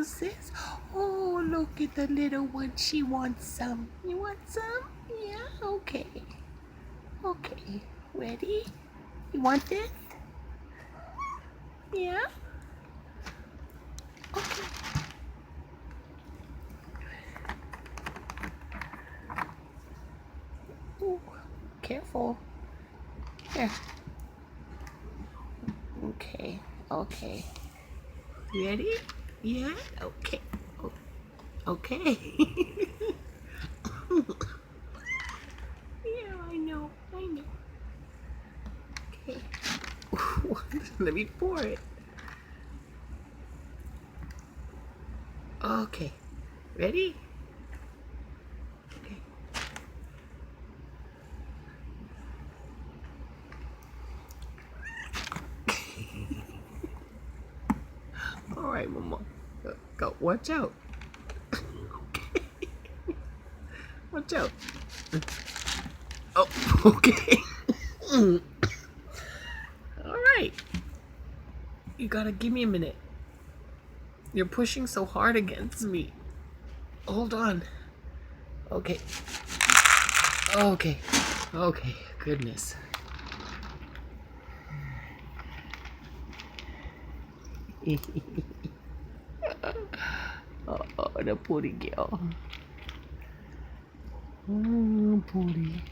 sis? Oh, look at the little one. She wants some. You want some? Yeah, okay. Okay, ready? You want this? Yeah? Okay. Ooh, careful. Here. Okay, okay. Ready? Yeah? Okay. Okay. Yeah, I know. Okay. Let me pour it. Okay. Ready? Okay. All right, Mama. Go. Watch out. Okay. Watch out. Oh, okay. All right. You gotta give me a minute. You're pushing so hard against me. Hold on. Okay. Okay. Okay. Goodness. Oh, the pretty girl. Oh, pretty.